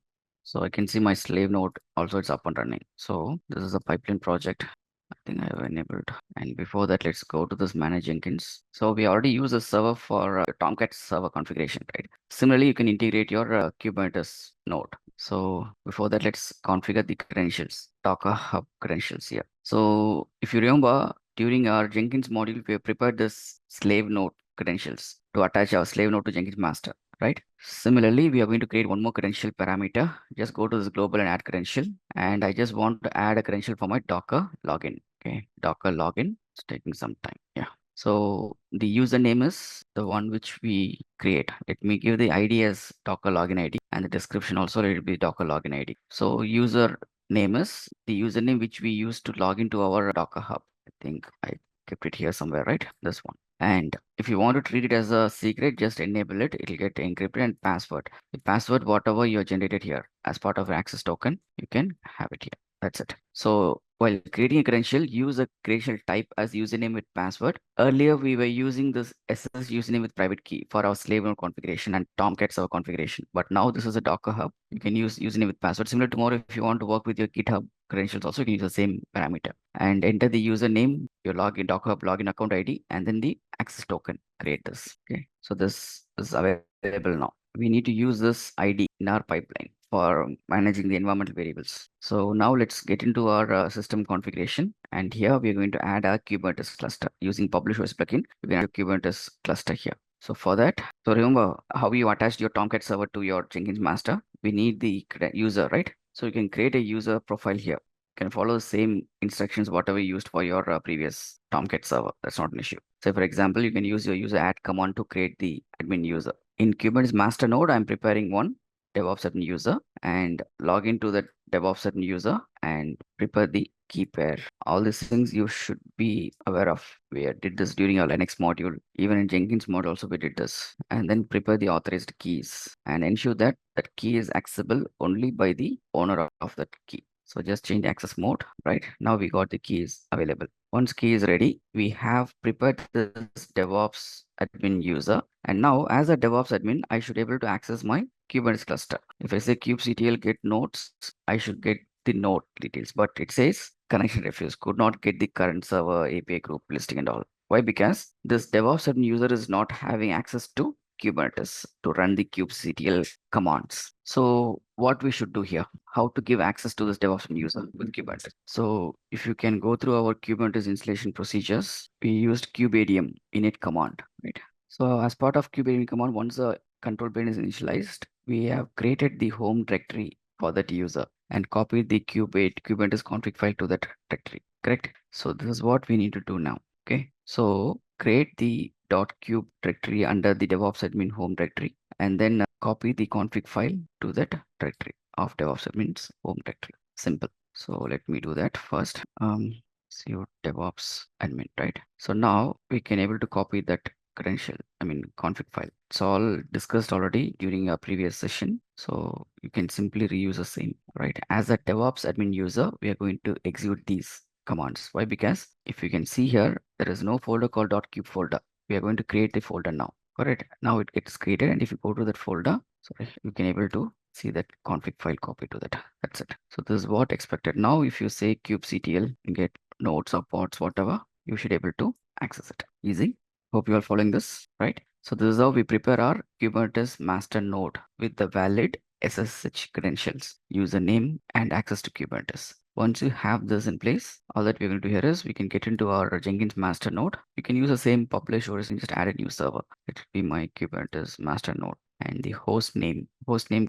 So I can see my slave node also it's up and running. So this is a pipeline project. I think I have enabled. And before that, let's go to this manage Jenkins. So we already use a server for Tomcat server configuration, right? Similarly, you can integrate your Kubernetes node. So before that, let's configure the credentials, Docker Hub credentials here. So if you remember, during our Jenkins module, we have prepared this slave node credentials to attach our slave node to Jenkins master, right? Similarly, we are going to create one more credential parameter. Just go to this global and add credential. And I just want to add a credential for my Docker login. Okay, Docker login. It's taking some time. Yeah. So the username is the one which we create. Let me give the ID as Docker login ID, and the description also let it be Docker login ID. So user name is the username which we use to log into our Docker Hub. I think I kept it here somewhere, right? This one. And if you want to treat it as a secret, just enable it. It'll get encrypted, and password. The password, whatever you generated here as part of access token, you can have it here. That's it. So while creating a credential, use a credential type as username with password. Earlier, we were using this SS username with private key for our slave node configuration and Tomcat server configuration. But now this is a Docker Hub. You can use username with password. Similar to more, if you want to work with your GitHub credentials, also you can use the same parameter. And enter the username, your login, Docker Hub login account ID, and then the access token. Create this. Okay. So this is available now. We need to use this ID in our pipeline. for managing the environmental variables. So now let's get into our system configuration. And here we are going to add a Kubernetes cluster using publish OS plugin. You can add a Kubernetes cluster here. So for that, so remember how you attached your Tomcat server to your Jenkins master. We need the user, right? So you can create a user profile here. You can follow the same instructions whatever you used for your previous Tomcat server. That's not an issue. So for example, you can use your user add command to create the admin user. In Kubernetes master node, I'm preparing one DevOps admin user and log into the DevOps admin user and prepare the key pair. All these things you should be aware of. We did this during our Linux module. Even in Jenkins mod also we did this. And then prepare the authorized keys and ensure that that key is accessible only by the owner of that key. So just change the access mode, right? Now we got the keys available. Once key is ready, we have prepared this DevOps admin user. And now as a DevOps admin, I should be able to access my Kubernetes cluster. If I say kubectl get nodes, I should get the node details, but it says connection refused, could not get the current server API group listing and all. Why? Because this DevOps admin user is not having access to Kubernetes to run the kubectl commands. So what we should do here, how to give access to this DevOps admin user with Kubernetes. So if you can go through our Kubernetes installation procedures, we used kubeadm init command, right? So as part of kubeadm command, once the control plane is initialized, we have created the home directory for that user and copied the Kubernetes config file to that directory, correct? So this is what we need to do now. Okay, so create the .kube directory under the DevOps admin home directory and then copy the config file to that directory of DevOps admin's home directory. Simple. So let me do that first. So DevOps admin, right? So now we can able to copy that config file. It's all discussed already during our previous session. So you can simply reuse the same, right? As a DevOps admin user, we are going to execute these commands. Why? Because if you can see here, there is no folder called .kube folder. We are going to create the folder now. Correct. Now it gets created, and if you go to that folder, sorry, you can able to see that config file copy to that. That's it. So this is what expected. Now if you say kubectl, get nodes or pods, whatever, you should able to access it. Easy. Hope you are following this, right? So this is how we prepare our Kubernetes master node with the valid SSH credentials, username, and access to Kubernetes. Once you have this in place, all that we're going to do here is we can get into our Jenkins master node. You can use the same publish or just add a new server. It will be my Kubernetes master node. And the host name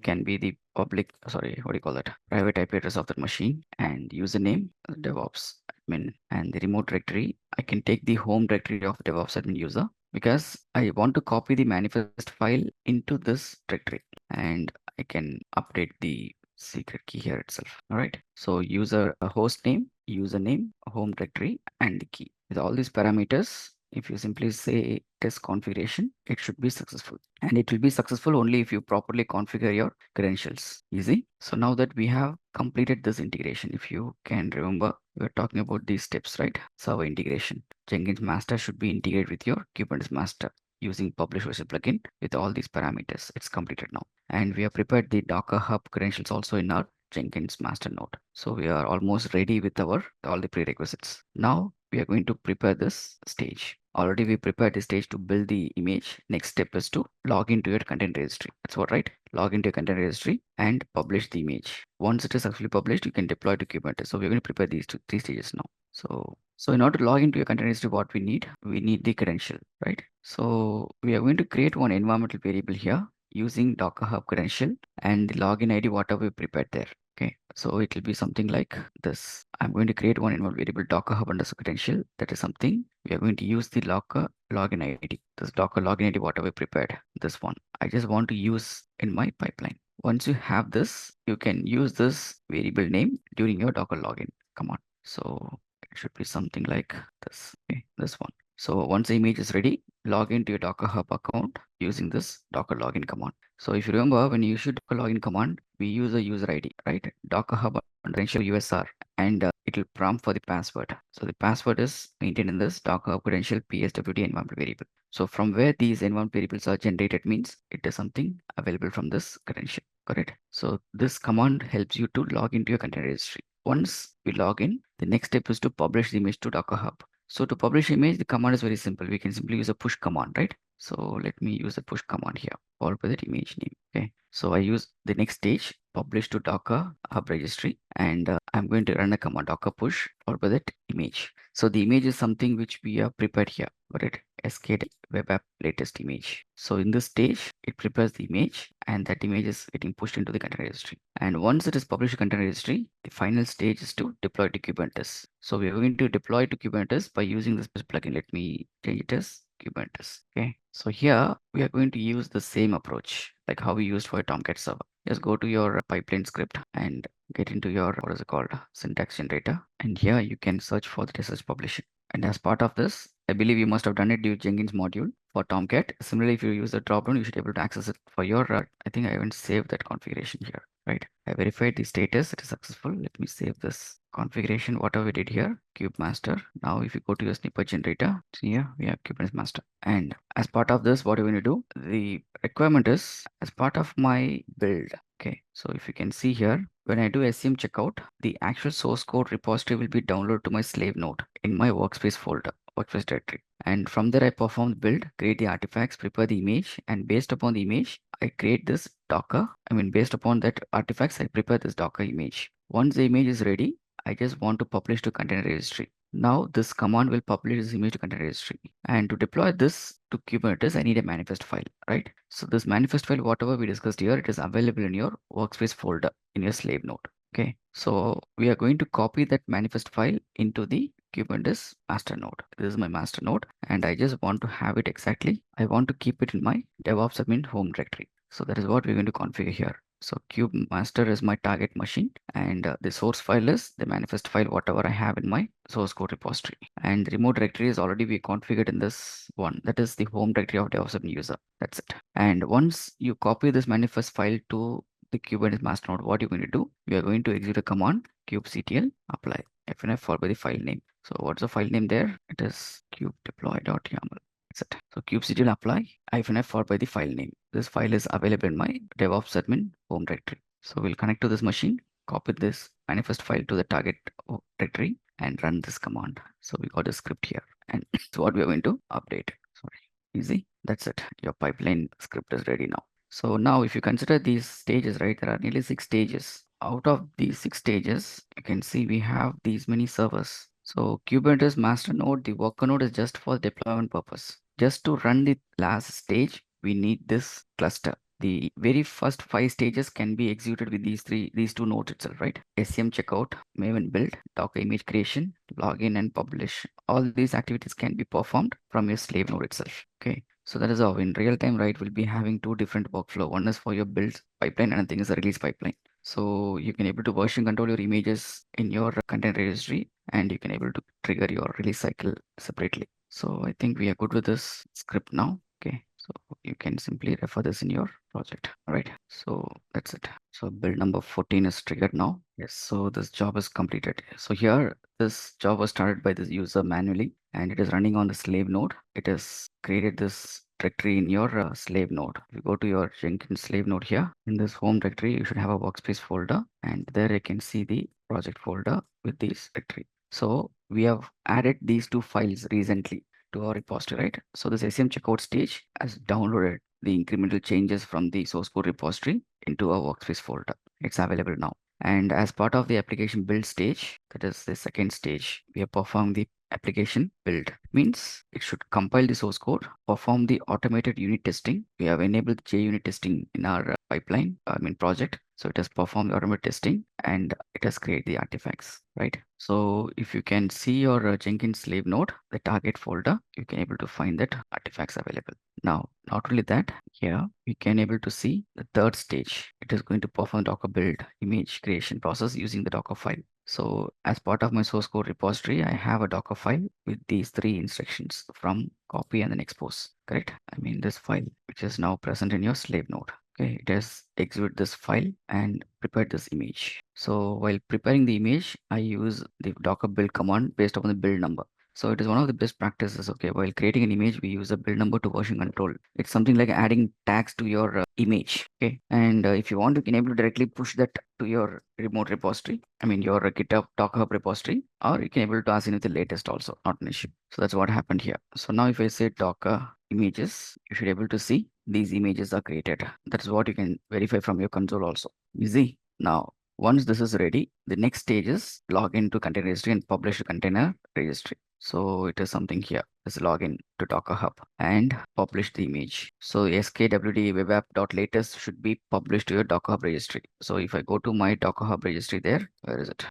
can be the public, sorry, what do you call it? Private IP address of that machine, and username, DevOps admin, and the remote directory. I can take the home directory of DevOps admin user because I want to copy the manifest file into this directory, and I can update the secret key here itself. All right. So user host name, username, home directory, and the key. With all these parameters, if you simply say test configuration, it should be successful. And it will be successful only if you properly configure your credentials. Easy. So now that we have completed this integration, if you can remember, we were talking about these steps, right? Server integration. Jenkins master should be integrated with your Kubernetes master using publish version plugin with all these parameters. It's completed now. And we have prepared the Docker Hub credentials also in our Jenkins master node. So we are almost ready with our all the prerequisites. Now we are going to prepare this stage. Already we prepared the stage to build the image. Next step is to log into your content registry. That's what, right? Log into your content registry and publish the image. Once it is successfully published, you can deploy to Kubernetes. So we're going to prepare these three stages now. So in order to log into your content registry, what we need the credential, right? So we are going to create one environmental variable here using Docker Hub credential and the login ID, whatever we prepared there. Okay, so it will be something like this. I'm going to create one environment variable Docker Hub underscore credential. That is something we are going to use the Docker login ID. This Docker login ID, whatever we prepared, this one. I just want to use in my pipeline. Once you have this, you can use this variable name during your Docker login command. So it should be something like this. Okay, this one. So once the image is ready, log into your Docker Hub account using this Docker login command. So if you remember, when you issue Docker login command, we use a user ID, right? Docker Hub credential USR, and it will prompt for the password. So the password is maintained in this Docker Hub credential PSWD environment variable. So from where these environment variables are generated means it is something available from this credential, correct? So this command helps you to log into your container registry. Once we log in, the next step is to publish the image to Docker Hub. So to publish image, the command is very simple. We can simply use a push command, right? So let me use a push command here, followed by that image name. Okay. So I use the next stage, publish to Docker hub registry, and I'm going to run a command docker push followed by that image. So the image is something which we have prepared here. Got it? SK web app latest image. So in this stage, it prepares the image, and that image is getting pushed into the container registry. And once it is published to container registry, the final stage is to deploy to Kubernetes. So we are going to deploy to Kubernetes by using this plugin. Let me change it as Kubernetes. Okay. So here we are going to use the same approach like how we used for a Tomcat server. Just go to your pipeline script and get into your, what is it called, syntax generator. And here you can search for the SSH publishing. And as part of this, I believe you must have done it with Jenkins module for Tomcat. Similarly, if you use the dropdown, you should be able to access it for your, I think I haven't saved that configuration here, right? I verified the status, it is successful. Let me save this configuration, whatever we did here, kube master. Now, if you go to your snippet generator, see here, we have Kubernetes master. And as part of this, what are we going to do? The requirement is as part of my build. Okay, so if you can see here, when I do SCM checkout, the actual source code repository will be downloaded to my slave node in my workspace folder, workspace directory. And from there, I perform the build, create the artifacts, prepare the image, and based upon the image, I create this Docker. Based upon that artifacts, I prepare this Docker image. Once the image is ready, I just want to publish to container registry. Now this command will publish this image to container registry. And to deploy this to Kubernetes, I need a manifest file, right? So this manifest file, whatever we discussed here, it is available in your workspace folder in your slave node. Okay, so we are going to copy that manifest file into the Kubernetes master node. This is my master node, and I just want to have it exactly. I want to keep it in my DevOps admin home directory. So that is what we're going to configure here. So kube master is my target machine, and the source file is the manifest file, whatever I have in my source code repository. And the remote directory is already be configured in this one. That is the home directory of DevOps admin user. That's it. And once you copy this manifest file to the Kubernetes master node, what you're going to do, you are going to execute a command kubectl apply fnf followed by the file name. So what's the file name there? It is kubedeploy.yaml. That's it. So kubectl apply -f followed by the file name. This file is available in my DevOps admin home directory. So we'll connect to this machine, copy this manifest file to the target directory, and run this command. So we got a script here, and it's what we are going to update. Sorry, easy. That's it. Your pipeline script is ready now. So now if you consider these stages, right, there are nearly 6 stages. Out of these 6 stages, you can see we have these many servers. So Kubernetes master node, the worker node is just for deployment purpose. Just to run the last stage, we need this cluster. The very first 5 stages can be executed with these two nodes itself, right? SCM checkout, Maven build, Docker image creation, login and publish. All these activities can be performed from your slave node itself. Okay. So that is how in real time, right, we'll be having 2 different workflow. One is for your build pipeline, and another thing is the release pipeline. So you can able to version control your images in your container registry, and you can able to trigger your release cycle separately. So I think we are good with this script now. Okay, so you can simply refer this in your project. All right, so that's it. So build number 14 is triggered now. Yes, so this job is completed. So here, this job was started by this user manually, and it is running on the slave node. It has created this directory in your slave node. If you go to your Jenkins slave node here, in this home directory, you should have a workspace folder, and there you can see the project folder with this directory. So we have added these 2 files recently to our repository, right? So this SCM checkout stage has downloaded the incremental changes from the source code repository into our workspace folder. It's available now. And as part of the application build stage, that is the second stage, we have performed the application build. Means it should compile the source code, perform the automated unit testing. We have enabled JUnit testing in our pipeline, project. So it has performed the automated testing, and it has created the artifacts, right? So if you can see your Jenkins slave node, the target folder, you can able to find that artifacts available. Now, not only that, here we can able to see the third stage. It is going to perform Docker build image creation process using the Docker file. So as part of my source code repository, I have a Docker file with these 3 instructions from copy and then expose, correct? This file, which is now present in your slave node. Okay, it has execute this file and prepared this image. So while preparing the image, I use the Docker build command based upon the build number. So it is one of the best practices. Okay, while creating an image, we use a build number to version control. It's something like adding tags to your image. Okay, and if you want, you can able to directly push that to your remote repository. I mean your GitHub Docker Hub repository, or you can able to assign with the latest also, not an issue. So that's what happened here. So now if I say Docker images, you should able to see these images are created. That's what you can verify from your console also. Easy. Now once this is ready, the next stage is log into container registry and publish the container registry. So it is something here. Let's log in to Docker Hub and publish the image. So skwd web app.latest should be published to your Docker Hub registry. So if I go to my Docker Hub registry there, where is it?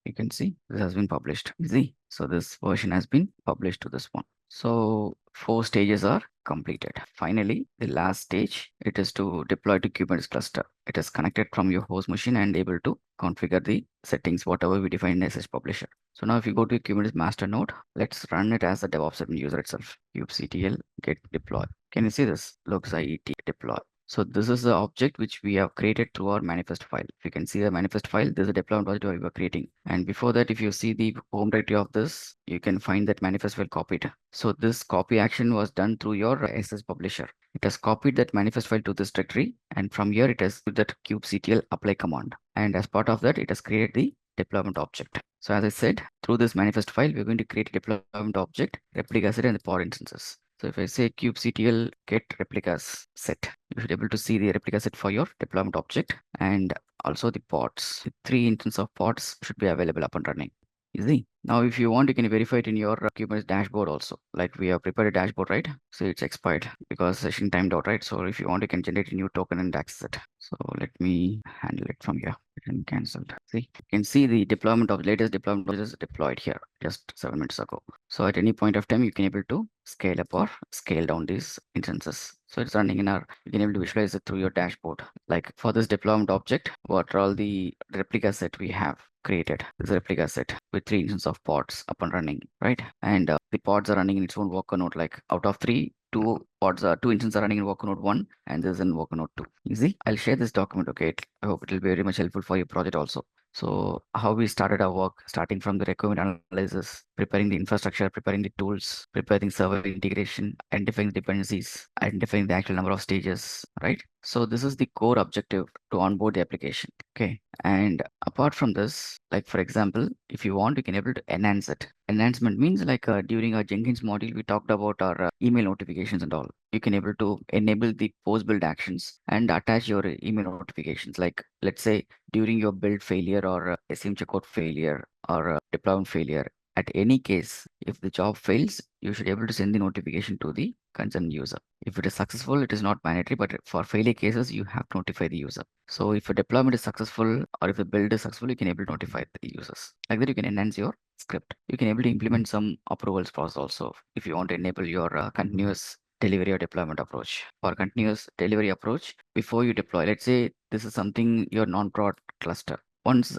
You can see this has been published. Easy. So this version has been published to this one. So 4 stages are completed. Finally, the last stage, it is to deploy to Kubernetes cluster. It is connected from your host machine and able to configure the settings, whatever we define in SSH publisher. So now if you go to Kubernetes master node, let's run it as a DevOps admin user itself. kubectl get deploy. Can you see this? Looks IET deploy. So this is the object which we have created through our manifest file. If you can see the manifest file, there's a deployment project we were creating. And before that, if you see the home directory of this, you can find that manifest file copied. So this copy action was done through your SS publisher. It has copied that manifest file to this directory. And from here, it has that kubectl apply command. And as part of that, it has created the deployment object. So as I said, through this manifest file, we're going to create a deployment object, replica set, and the pod instances. So if I say kubectl get replicas set, you should be able to see the replica set for your deployment object and also the pods. The 3 instances of pods should be available up and running. Easy. Now, if you want, you can verify it in your Kubernetes dashboard also. Like we have prepared a dashboard, right? So it's expired because session timed out, right? So if you want, you can generate a new token and access it. So let me handle it from here. And cancelled. See, you can see the deployment of latest deployment is deployed here just 7 minutes ago. So at any point of time, you can able to scale up or scale down these instances. So it's running in our, you can able to visualize it through your dashboard. Like for this deployment object, what are all the replica set we have created? This replica set with 3 instances of pods up and running, right? And the pods are running in its own worker node. Like out of 3, 2 instances are running in worker node 1 and this is in worker node 2. Easy. I'll share this document. Okay, I hope it will be very much helpful for your project also. So how we started our work, starting from the requirement analysis, preparing the infrastructure, preparing the tools, preparing server integration, identifying the dependencies, identifying the actual number of stages, right? So this is the core objective to onboard the application. Okay. And apart from this, like for example, if you want, you can able to enhance it. Enhancement means like during our Jenkins module, we talked about our email notifications and all. You can able to enable the post build actions and attach your email notifications. Like let's say during your build failure or SCM checkout failure or deployment failure, at any case, if the job fails, you should be able to send the notification to the concerned user. If it is successful, it is not mandatory, but for failure cases, you have to notify the user. So if a deployment is successful or if the build is successful, you can able to notify the users. Like that, you can enhance your script. You can able to implement some approvals process also if you want to enable your continuous delivery or deployment approach. For continuous delivery approach, before you deploy, let's say this is something your non-prod cluster. Once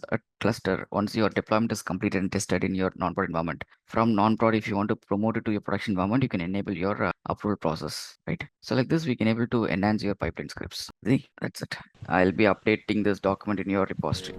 your deployment is completed and tested in your non-prod environment, from non-prod, if you want to promote it to your production environment, you can enable your approval process, right? So like this, we can able to enhance your pipeline scripts. See, that's it. I'll be updating this document in your repository.